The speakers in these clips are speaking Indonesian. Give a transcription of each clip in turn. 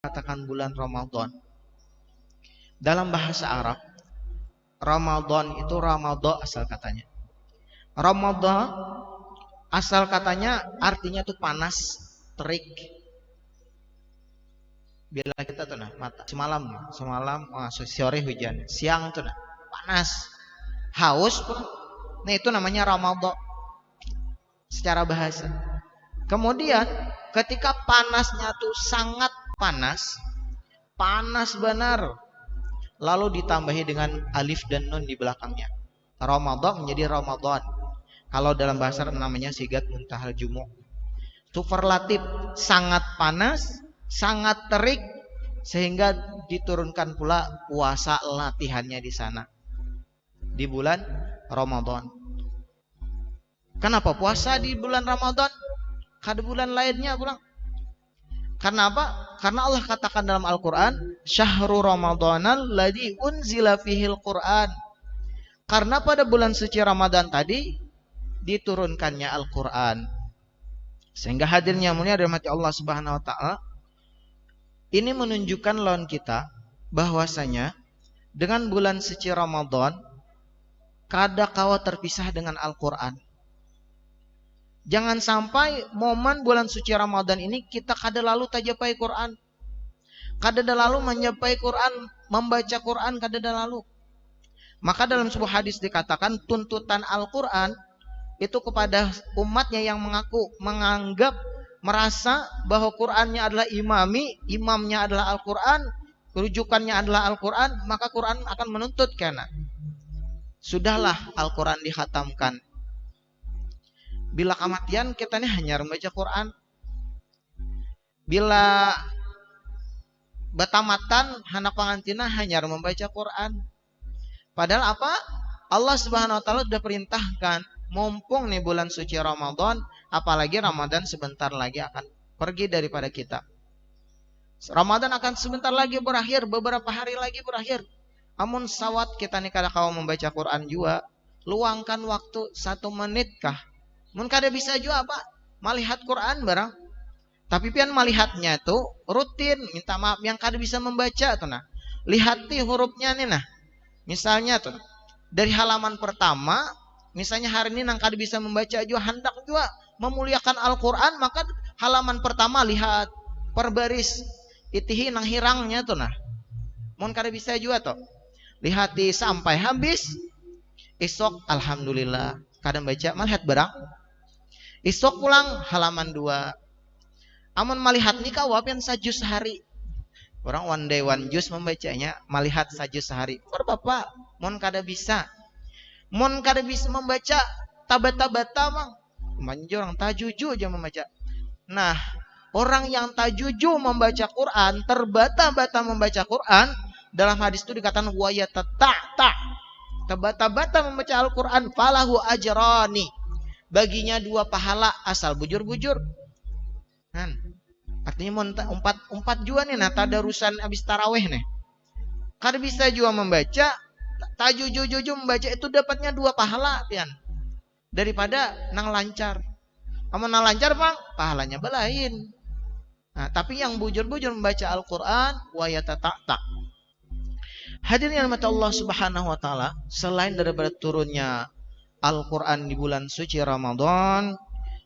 katakan bulan Ramadan. Dalam bahasa Arab, Ramadan itu Ramadan asal katanya. Ramadan asal katanya artinya tuh panas, terik. Bila kita tuh nah mata semalam sore hujan, siang tuh nah panas, haus pun. Nah itu namanya Ramadan secara bahasa. Kemudian ketika panasnya tuh sangat panas, panas benar, lalu ditambahi dengan alif dan nun di belakangnya. Ramadan menjadi Ramadan. Kalau dalam bahasa Arab namanya sigat muntahal jumu. Superlatif, sangat panas, sangat terik, sehingga diturunkan pula puasa latihannya di sana di bulan Ramadan. Kenapa puasa di bulan Ramadan? Kada bulan lainnya pulang. Karena apa? Karena Allah katakan dalam Al-Quran, Syahrul Ramadanal ladzi unzila fihil Quran. Karena pada bulan suci Ramadan tadi diturunkannya Al-Quran. Sehingga hadirnya mulia rahmat Allah Subhanahu wa taala ini menunjukkan lawan kita bahwasanya dengan bulan suci Ramadan kada kawa terpisah dengan Al-Quran. Jangan sampai momen bulan suci Ramadan ini kita kada lalu tajapai Quran, kada lalu menyapai Quran, membaca Quran kada lalu. Maka dalam sebuah hadis dikatakan tuntutan Al-Quran itu kepada umatnya yang menganggap merasa bahwa Qurannya adalah imamnya adalah Al-Quran, rujukannya adalah Al-Quran, maka Quran akan menuntut karena sudahlah Al-Quran dikhatamkan. Bila kematian kita ini hanya membaca Quran. Bila batamatan anak pengantina hanya membaca Quran. Padahal apa? Allah Subhanahu wa taala sudah perintahkan, mumpung nih bulan suci Ramadan, apalagi Ramadan sebentar lagi akan pergi daripada kita. Ramadan akan sebentar lagi berakhir, beberapa hari lagi berakhir. Amun sawat kita nih kada kawa membaca Quran juga, luangkan waktu 1 menit kah? Mun kada bisa juga apa? Melihat Quran barang. Tapi pian melihatnya tuh rutin, minta maaf yang kada bisa membaca tuh nah. Lihat hurufnya nih nah. Misalnya tuh dari halaman pertama, misalnya hari ini nang kada bisa membaca juga, hendak juga memuliakan Al-Quran, maka halaman pertama lihat per baris itihi nang hirangnya tuh nah. Mun kada bisa juga tuh. Lihat sampai habis. Esok alhamdulillah kada baca, melihat barang. Esok pulang halaman 2. Amun melihat nikah wapian sajus sehari. Orang one day one juz membacanya, melihat sajus sehari. Bapak, mun kada bisa. Mun kada bisa membaca tabata-bata mang. Manjur orang tajuju aja membaca. Nah, orang yang tajuju membaca Quran, terbata-bata membaca Quran, dalam hadis itu dikatakan wa yatata. Tabata-bata membaca Al-Quran falahu ajrani. Baginya 2 pahala asal bujur-bujur. Kan? Artinya empat juga nih nah tadarusan habis tarawih nih. Kada bisa juga membaca, tajuju membaca itu dapatnya 2 pahala pian. Daripada nang lancar. Amun nang lancar bang, pahalanya belain. Nah, tapi yang bujur-bujur membaca Al-Quran wa yatata'ta. Hadirin yang mata Allah Subhanahu wa taala, selain daripada turunnya Al-Quran di bulan suci Ramadan,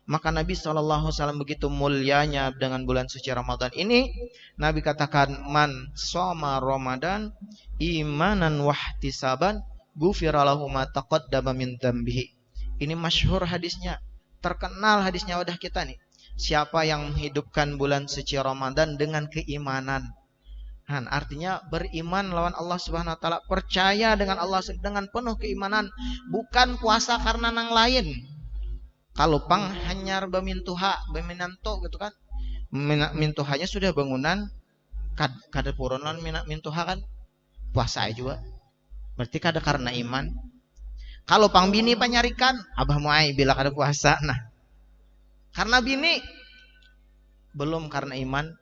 maka Nabi SAW begitu mulianya dengan bulan suci Ramadan ini. Nabi katakan, man shoma Ramadan imanan wahtisaban ghufira lahu ma taqaddama min dzambihi. Ini masyhur hadisnya, terkenal hadisnya wadah kita nih. Siapa yang menghidupkan bulan suci Ramadan dengan keimanan, artinya beriman lawan Allah Subhanahu wa taala, percaya dengan Allah dengan penuh keimanan, bukan puasa karena nang lain. Kalau pang hanyar bamintuha, baminanto gitu kan. Mintuhanya sudah bangunan kada purun lan mintuha kan. Puasa juga. Berarti kada karena iman. Kalau pang bini panyarikan, abah muai bila kada puasa. Nah, karena bini belum karena iman.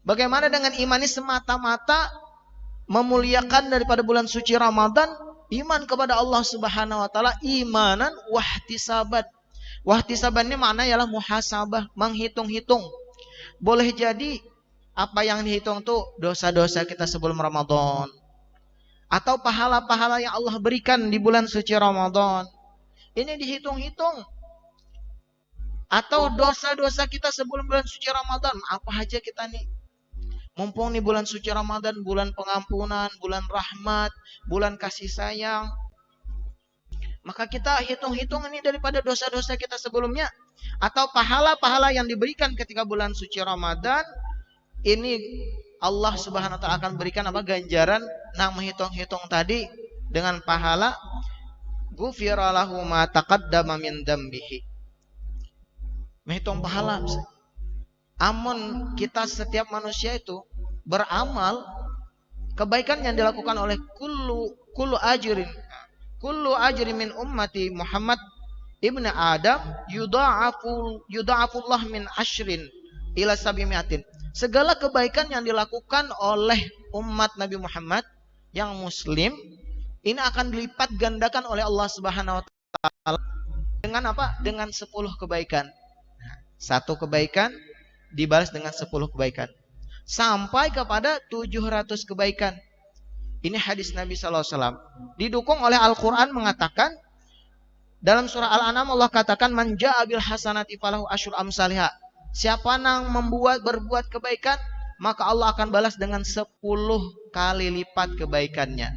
Bagaimana dengan iman ini semata-mata memuliakan daripada bulan suci Ramadan, iman kepada Allah Subhanahu wa taala, imanan wahtisaban. Wahtisaban ini makna ialah muhasabah, menghitung-hitung. Boleh jadi Apa yang dihitung tuh dosa-dosa kita sebelum Ramadan. Atau pahala-pahala yang Allah berikan di bulan suci Ramadan. Ini dihitung-hitung. Atau dosa-dosa kita sebelum bulan suci Ramadan. Apa aja kita nih. Mumpung nih bulan suci Ramadan, bulan pengampunan, bulan rahmat, bulan kasih sayang. Maka kita hitung-hitung ini daripada dosa-dosa kita sebelumnya. Atau pahala-pahala yang diberikan ketika bulan suci Ramadan. Ini Allah subhanahu wa ta'ala akan berikan apa ganjaran. Nah menghitung-hitung tadi dengan pahala. Ghufira lahu ma taqaddama min dambihi. Menghitung pahala. Amun kita setiap manusia itu beramal kebaikan yang dilakukan oleh kullu ajrin min ummati Muhammad ibnu Adam yudha'afullah min ashrin ila sabimiatin. Segala kebaikan yang dilakukan oleh umat Nabi Muhammad yang muslim ini akan dilipat gandakan oleh Allah Subhanahu wa taala dengan apa? Dengan 10 kebaikan. Satu kebaikan dibalas dengan 10 kebaikan. Sampai kepada 700 kebaikan. Ini hadis Nabi SAW. Didukung oleh Al-Quran mengatakan. Dalam surah Al-An'am Allah katakan. Man ja'a bil hasanati falahu asyru amsalihha. Siapa yang berbuat kebaikan. Maka Allah akan balas dengan 10 kali lipat kebaikannya.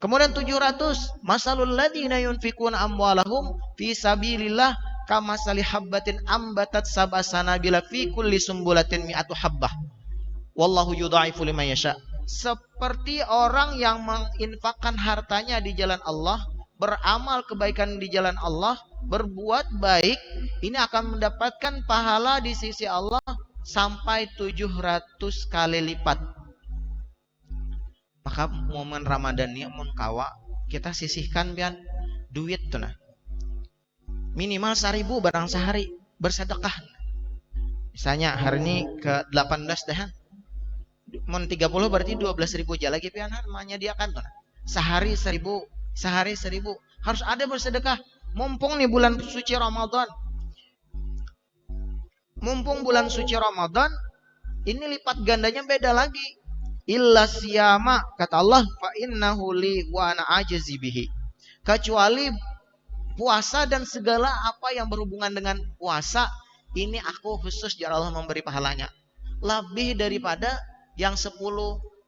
Kemudian 700. Masalul ladina yunfikuna amwalahum fi sabilillah kamasali habbatin ambatat sab'a sanabila fi kulli sumbulatin mi'atu habbah wallahu yudha'ifu liman yasha. Seperti orang yang menginfakkan hartanya di jalan Allah, beramal kebaikan di jalan Allah, berbuat baik, ini akan mendapatkan pahala di sisi Allah sampai 700 kali lipat. Maka momen Ramadan ini mun kawa kita sisihkan biar duit tuh nah. Minimal 1.000 barang sehari bersedekah. Misalnya hari ini ke 18 dah. Mon 30 berarti 12.000 aja lagi pian menyediakan tuh. Sehari 1.000, sehari 1.000. Harus ada bersedekah. Mumpung nih bulan suci Ramadan. Mumpung bulan suci Ramadan, ini lipat gandanya beda lagi. Illa siyama kata Allah fa innahu li wa ana ajizi bihi. Kecuali puasa dan segala apa yang berhubungan dengan puasa, ini aku khusus ya Allah memberi pahalanya. Lebih daripada yang 10,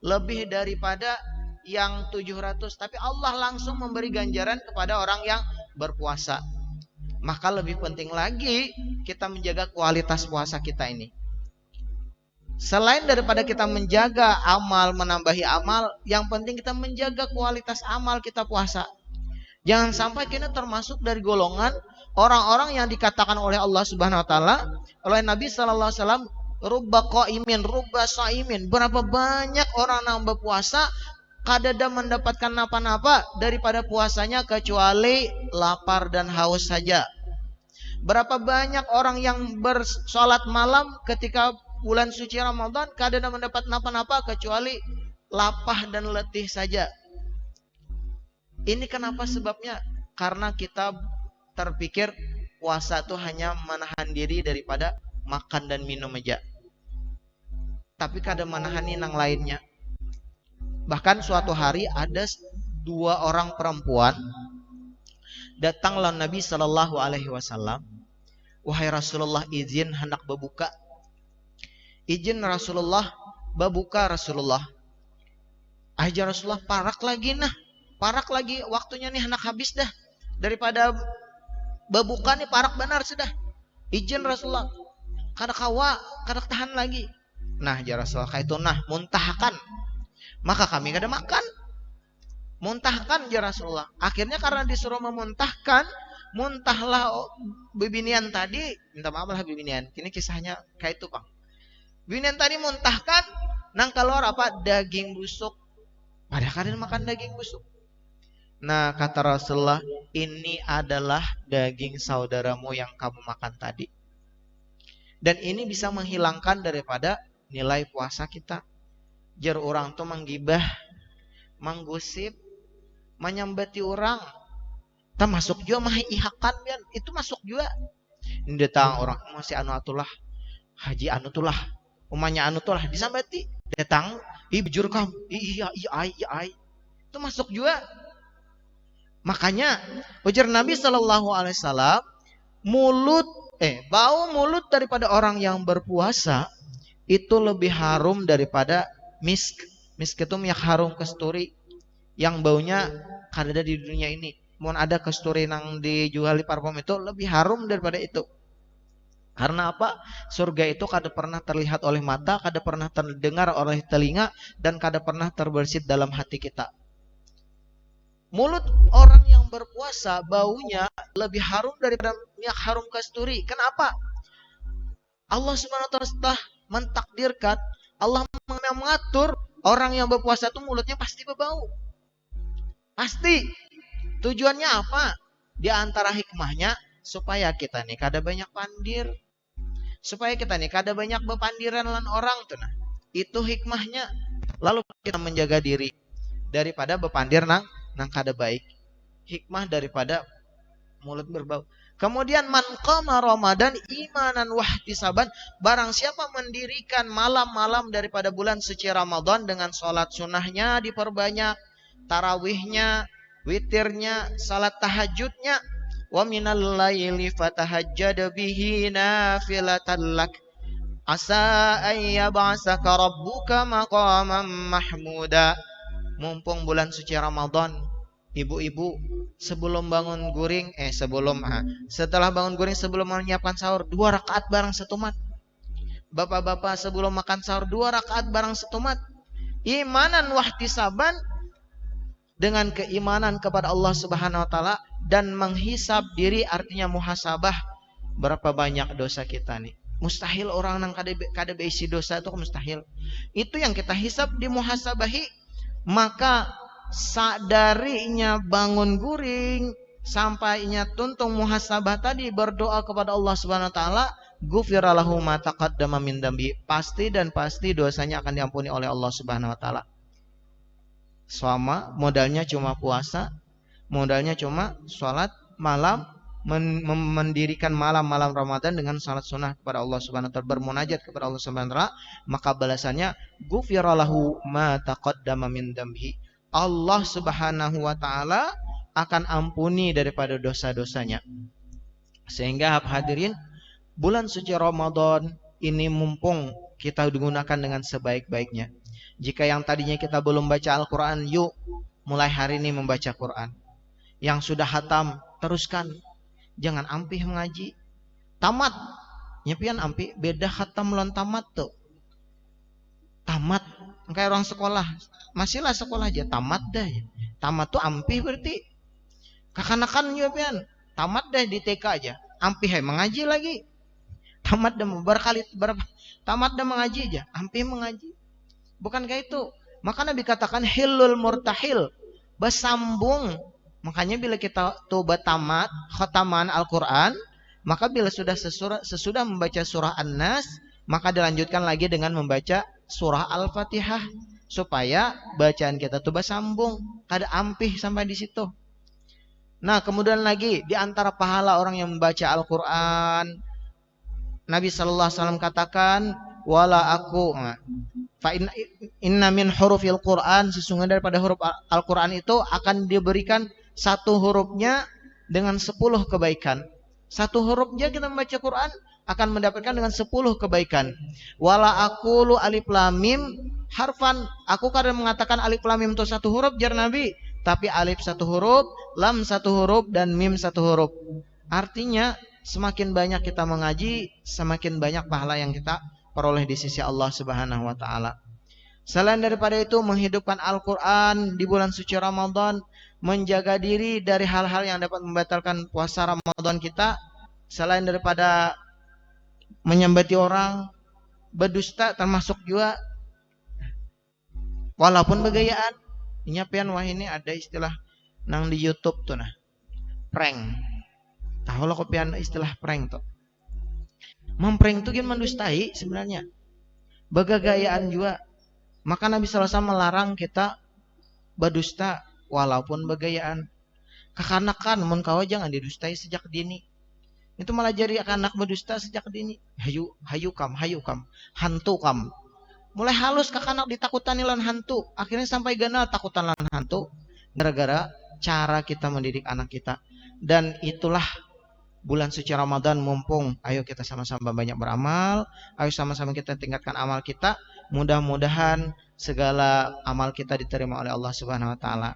lebih daripada yang 700. Tapi Allah langsung memberi ganjaran kepada orang yang berpuasa. Maka lebih penting lagi kita menjaga kualitas puasa kita ini. Selain daripada kita menjaga amal, menambahi amal, yang penting kita menjaga kualitas amal kita puasa. Jangan sampai kita termasuk dari golongan orang-orang yang dikatakan oleh Allah Subhanahu wa taala, oleh Nabi sallallahu alaihi wasallam, rubba qaimin, rubba shaimin. Berapa banyak orang yang berpuasa kadada mendapatkan napa-napa daripada puasanya kecuali lapar dan haus saja. Berapa banyak orang yang bersolat malam ketika bulan suci Ramadan kadada mendapat napa-napa kecuali lapah dan letih saja. Ini kenapa sebabnya? Karena kita terpikir puasa itu hanya menahan diri daripada makan dan minum aja. Tapi kadang menahan yang lainnya. Bahkan suatu hari ada 2 orang perempuan datanglah Nabi Shallallahu Alaihi Wasallam. Wahai Rasulullah, izin hendak berbuka. Izin Rasulullah, berbuka Rasulullah. Aja Rasulullah, parak lagi nah. Parak lagi waktunya nih hendak habis dah. Daripada berbuka nih parak benar sudah. Izin Rasulullah. Kada kawa, kada tahan lagi. Nah ya Rasulullah kayak itu nah muntahkan. Maka kami kada makan. Muntahkan ya Rasulullah. Akhirnya karena disuruh memuntahkan, muntahlah bibinian tadi. Minta maaf lah bibinian. Ini kisahnya kayak itu Bang. Bibinian tadi muntahkan, nang keluar apa? Daging busuk. Padahal kada makan daging busuk. Nah kata Rasulullah, ini adalah daging saudaramu yang kamu makan tadi. Dan ini bisa menghilangkan daripada nilai puasa kita. Jar orang tuh menggibah, menggosip, menyambati orang. Termasuk juga mahihakan bian, itu masuk juga. Ini datang orang masih anu atulah, haji anu tulah. umanya anu tuh lah disambati datang bujur kamu iya iya iya itu masuk juga. Makanya ujar Nabi Shallallahu Alaihi Wasallam, bau mulut daripada orang yang berpuasa itu lebih harum daripada misk. Misk itu minyak harum kasturi yang baunya kada di dunia ini. Mau ada kasturi yang dijual di parfum itu lebih harum daripada itu. Karena apa? Surga itu kada pernah terlihat oleh mata, kada pernah terdengar oleh telinga, dan kada pernah terbersit dalam hati kita. Mulut orang yang berpuasa baunya lebih harum daripada minyak harum kasturi. Kenapa? Allah Subhanahu wa taala telah mentakdirkan, Allah mengatur orang yang berpuasa itu mulutnya pasti berbau. Pasti. Tujuannya apa? Di antara hikmahnya supaya kita nih kada banyak pandir. Supaya kita nih kada banyak bepandiran lan orang tuh nah. Itu hikmahnya. Lalu kita menjaga diri daripada bepandir nang kada baik. Hikmah daripada mulut berbau. Kemudian man qama Ramadan imanan wahtisaban, barang siapa mendirikan malam-malam daripada bulan suci Ramadan dengan salat sunnahnya diperbanyak, tarawihnya, witirnya, salat tahajudnya, wa minal laili fatahajjad bihi nafilatan lak asa ayyab'asaka rabbuka maqaman mahmuda. Mumpung bulan suci Ramadan, ibu-ibu sebelum bangun guring setelah bangun guring sebelum menyiapkan sahur 2 rakaat bareng setumat. Bapak-bapak sebelum makan sahur 2 rakaat bareng setumat. Imanan wahtisaban, dengan keimanan kepada Allah Subhanahu wa taala dan menghisab diri, artinya muhasabah berapa banyak dosa kita nih. Mustahil orang nang kada beisi dosa itu mustahil. Itu yang kita hisab di muhasabahi. Maka sadarinya bangun guring sampainya tuntung muhasabah tadi berdoa kepada Allah Subhanahu wa taala, ghufira lahu ma taqaddama min dambi, pasti dan pasti dosanya akan diampuni oleh Allah Subhanahu wa taala. Selama modalnya cuma puasa, modalnya cuma sholat malam, mendirikan malam-malam Ramadan dengan salat sunnah kepada Allah Subhanahu wa taala, bermunajat kepada Allah Subhanahu wa taala, maka balasannya ghufira lahu ma taqaddama min dambi. Allah Subhanahu wa taala akan ampuni daripada dosa-dosanya. Sehingga hadirin, bulan suci Ramadan ini mumpung kita gunakan dengan sebaik-baiknya. Jika yang tadinya kita belum baca Al-Quran, yuk mulai hari ini membaca Quran. Yang sudah hatam, teruskan. Jangan ampih mengaji. Tamat. Nyepian ampih, beda hatam lawan tamat tuh. Tamat, kayak orang sekolah. Masihlah sekolah aja, tamat dah. Tamat tuh ampih berarti. Kakanakan nyepian, tamat dah di TK aja. Ampih mengaji lagi. Tamat dah tamat dah mengaji aja, ampih mengaji. Bukan kayak itu. Maka Nabi katakan hilul murtahil, bersambung. Makanya bila kita tobat tamat khataman Al-Quran, maka bila sesudah membaca surah An-Nas, maka dilanjutkan lagi dengan membaca surah Al-Fatihah, supaya bacaan kita tuh bersambung, kada ampih sampai di situ. Nah, kemudian lagi di antara pahala orang yang membaca Al-Quran, Nabi sallallahu alaihi wasallam katakan, wala aku fa inna min hurufil Quran, sesungguhnya daripada huruf Al-Quran itu akan diberikan satu hurufnya dengan 10 kebaikan. Satu hurufnya kita membaca Quran akan mendapatkan dengan 10 kebaikan. Wala aqulu alif lam mim harfan, aku kadang mengatakan alif lam mim itu satu huruf jar Nabi, tapi alif satu huruf, lam satu huruf, dan mim satu huruf. Artinya semakin banyak kita mengaji, semakin banyak pahala yang kita peroleh di sisi Allah Subhanahu wa taala. Selain daripada itu, menghidupkan Al-Quran di bulan suci Ramadan, menjaga diri dari hal-hal yang dapat membatalkan puasa Ramadan kita, selain daripada menyambati orang, berdusta termasuk juga, walaupun begayaan. Nyapian wah ini ada istilah nang di YouTube tuh nah, prank. Tahu lo kopian istilah prank tuh. Memprank tuh gimana mendustai sebenarnya. Begagayaan juga. Maka Nabi SAW melarang kita berdusta walaupun begayaan. Kekanakan mun kawa jangan didustai sejak dini. Itu malah jadi anak berdusta sejak dini. Hayu, hayu kam, hantu kam. Mulai halus ke anak ditakutan lan hantu. Akhirnya sampai ganal takutan lan hantu. Gara-gara cara kita mendidik anak kita. Dan itulah bulan suci Ramadan, mumpung ayo kita sama-sama banyak beramal, ayo sama-sama kita tingkatkan amal kita. Mudah-mudahan segala amal kita diterima oleh Allah Subhanahu wa taala.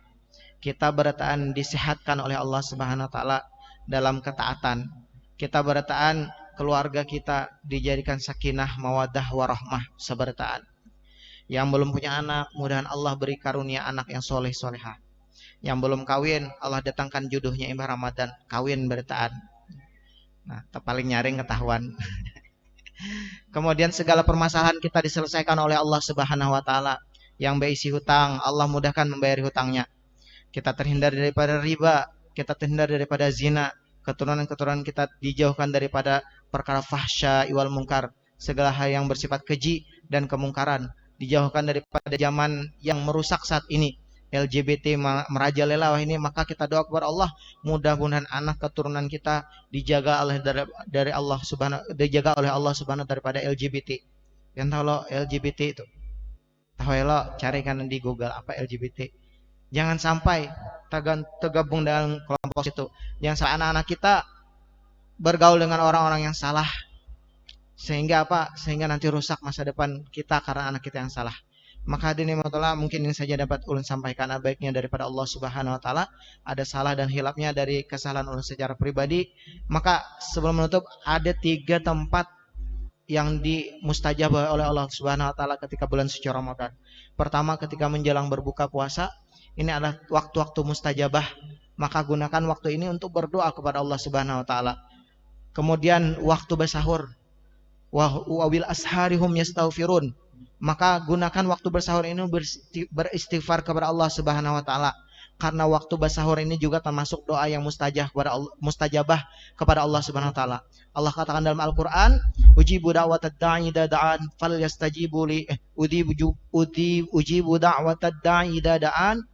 Kita bertahan disehatkan oleh Allah Subhanahu wa taala dalam ketaatan. Kita bertahan keluarga kita dijadikan sakinah, mawaddah, warahmah, sebertaan. Yang belum punya anak, mudahan Allah beri karunia anak yang soleh solehah. Yang belum kawin, Allah datangkan jodohnya Imah Ramadan, kawin bertahan. Nah, paling nyaring ketahuan. Kemudian segala permasalahan kita diselesaikan oleh Allah Subhanahu wa taala. Yang berisi hutang, Allah mudahkan membayar hutangnya. Kita terhindar daripada riba, kita terhindar daripada zina, keturunan-keturunan kita dijauhkan daripada perkara fahsya iwal mungkar, segala hal yang bersifat keji dan kemungkaran, dijauhkan daripada zaman yang merusak saat ini, LGBT merajalela ini. Maka kita doa kepada Allah, mudah-mudahan anak keturunan kita dijaga oleh dari Allah Subhanahu, dijaga oleh Allah Subhanahu daripada LGBT. Yang tahu lo LGBT itu? Tahu lo, carikan di Google apa LGBT. Jangan sampai tergabung dalam kelompok itu. Jangan sampai anak-anak kita bergaul dengan orang-orang yang salah. Sehingga apa? Sehingga nanti rusak masa depan kita karena anak kita yang salah. Maka hadirin Allah, mungkin ini saja dapat ulun sampaikan. Baiknya daripada Allah Subhanahu wa taala, ada salah dan hilapnya dari kesalahan ulun secara pribadi. Maka sebelum menutup, ada 3 tempat yang dimustajab oleh Allah Subhanahu wa taala ketika bulan suci Ramadan. Pertama, ketika menjelang berbuka puasa. Ini adalah waktu-waktu mustajabah. Maka gunakan waktu ini untuk berdoa kepada Allah Subhanahu wa taala. Kemudian waktu bersahur. Wa bil asharihum yastaghfirun. Maka gunakan waktu bersahur ini beristighfar kepada Allah Subhanahu wa taala. Karena waktu bersahur ini juga termasuk doa yang mustajabah kepada Allah Subhanahu wa taala. Allah katakan dalam Al-Qur'an, ujibu da'watad da'i idza da'an falyastajibu li ujibu da'watad da'i idza da'an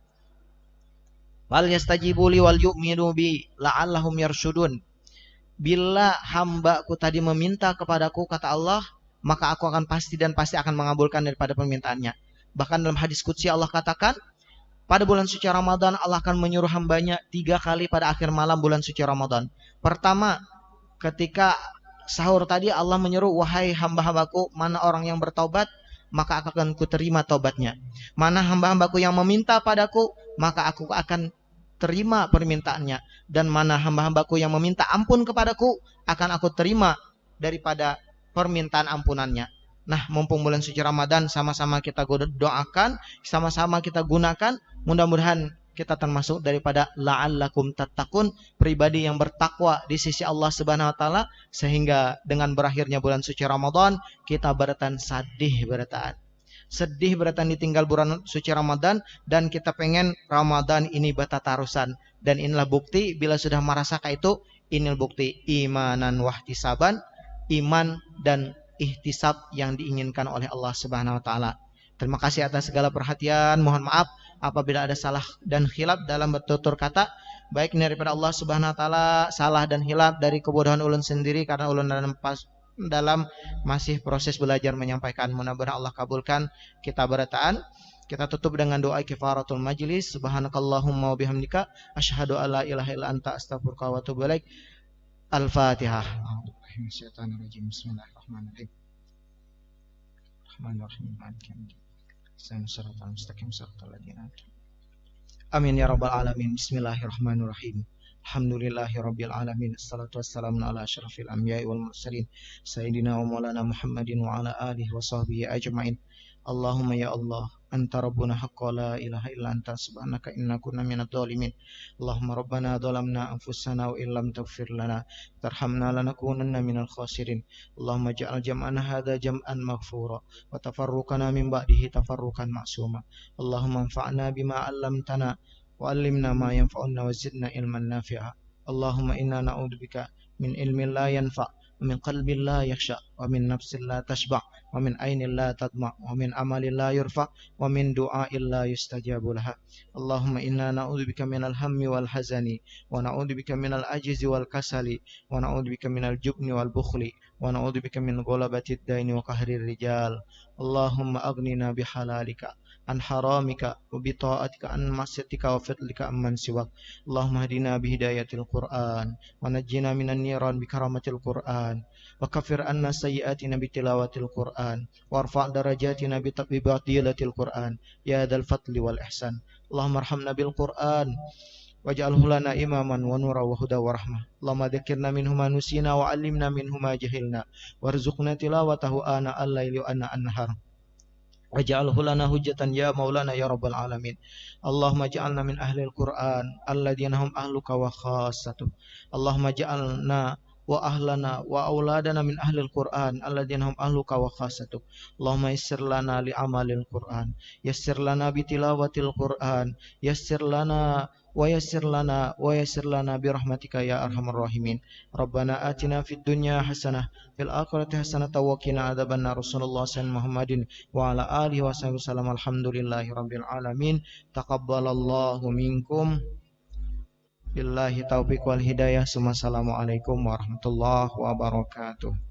wal yastajibu li wal yu'minu bi la'allahum yarshudun. Bila hambaku tadi meminta kepadaku, kata Allah, maka aku akan pasti akan mengabulkan daripada permintaannya. Bahkan dalam hadis qudsi Allah katakan, pada bulan suci Ramadan Allah akan menyuruh hambanya 3 kali pada akhir malam bulan suci Ramadan. Pertama, ketika sahur tadi Allah menyuruh, wahai hamba-hambaku, mana orang yang bertaubat, maka akan kuterima taubatnya. Mana hamba-hambaku yang meminta padaku, maka aku akan terima permintaannya. Dan mana hamba-hambaku yang meminta ampun kepadaku, akan aku terima daripada permintaan ampunannya. Nah, mumpung bulan suci Ramadan, sama-sama kita doakan, sama-sama kita gunakan. Mudah-mudahan kita termasuk daripada la'allakum tattaqun, pribadi yang bertakwa di sisi Allah Subhanahu wa taala, sehingga dengan berakhirnya bulan suci Ramadan kita beratan sedih beratan ditinggal bulan suci Ramadan, dan kita pengen Ramadan ini batatarusan. Dan inilah bukti bila sudah merasakan itu, inilah bukti imanan wahtisaban, iman dan ihtisab yang diinginkan oleh Allah Subhanahu wa taala. Terima kasih atas segala perhatian. Mohon maaf apabila ada salah dan khilaf dalam bertutur kata, baik daripada Allah Subhanahu wa taala, salah dan khilaf dari kebodohan ulun sendiri karena ulun dalam masih proses belajar menyampaikan. Mudah-mudahan Allah kabulkan kita berataan. Kita tutup dengan doa kifaratul majlis. Subhanakallahumma wa bihamdika asyhadu alla ilaha illa anta astaghfiruka wa atubu ilaik. Al-Fatihah. Bismillahirrahmanirrahim. Amin ya rabbal alamin. Bismillahirrahmanirrahim. Alhamdulillahirabbil alamin. Assalatu wassalamu ala asyrafil anbiya'i wal mursalin sayyidina wa maulana Muhammadin wa ala alihi wa sahbihi ajmain. Allahumma ya Allah, anta rabbuna haqqa la ilaha illa anta subhanaka inna kunna minadh dhalimin. Allahumma rabbana dhalamna anfusana wa illam taghfir lana tarhamna lanakunanna minal khasirin. Allahumma ja'al jam'ana hadha jam'an maghfura wa tafarruqana min ba'dihi tafarruqan ma'suma. Allahumma anfa'na bima 'allamtana wa 'allimna ma yanfa'una wa zidna ilman nafi'a. Allahumma inna na'udzubika min ilmin la yanfa' wa min qalbin la yakhsha wa min nafsin la tashba' wa min ainin la tadma, wa min amalin la yurfa, wa min du'ain la yustajabu laha. Allahumma inna na'udzubika minal hammi wal hazani, wa na'udzubika minal ajzi wal kasali, wa na'udzubika minal jubni wal bukhli, wa na'udzubika min ghalabatid daini wa qahrir rijal. Allahumma aghnina bihalalika an haramika wa bi ta'atika an ma'siyatika wa fadlika amman siwak. Allahumma hadina bihidayatil Qur'an wa najjina minan niran bi karamatil Qur'an wa kafir anna sayyi'atina bi tilawatil Qur'an warfa' darajatina bi taqbibatilatil Qur'an ya dzal fadli wal ihsan. Allahumma arhamna bil Qur'an waj'alhu lana imaman wa nura wa huda wa rahmah. Allahumma dzakirna minhu ma nusina wa 'allimna minhu ma jahilna warzuqna tilawatahu ana al-laili wa ana an-nahar. Waj'alhu lana hujjatan ya maulana ya rabbal alamin. Allahumma ja'alna min ahlil Qur'an alladziina hum ahluka wa khassatuh. Allahumma ja'alna wa ahlana wa auladana min ahlil Qur'an alladziina hum ahluka wa khassatuh. Allahumma yassir lana li amalil Qur'an, yassir lana bi tilawatil Qur'an, yassir lana wa yassir lana bi rahmatika ya arhamar rahimin. Rabbana atina fid dunya hasanah fil akhirati hasanah wa qina adzabannar. Rasulullah sallallahu Muhammadin wa ala alihi wa sahbihi wasallam. Alhamdulillahi rabbil alamin. Taqabbalallahu minkum. Billahi taufiq wal hidayah. Assalamualaikum warahmatullahi wabarakatuh.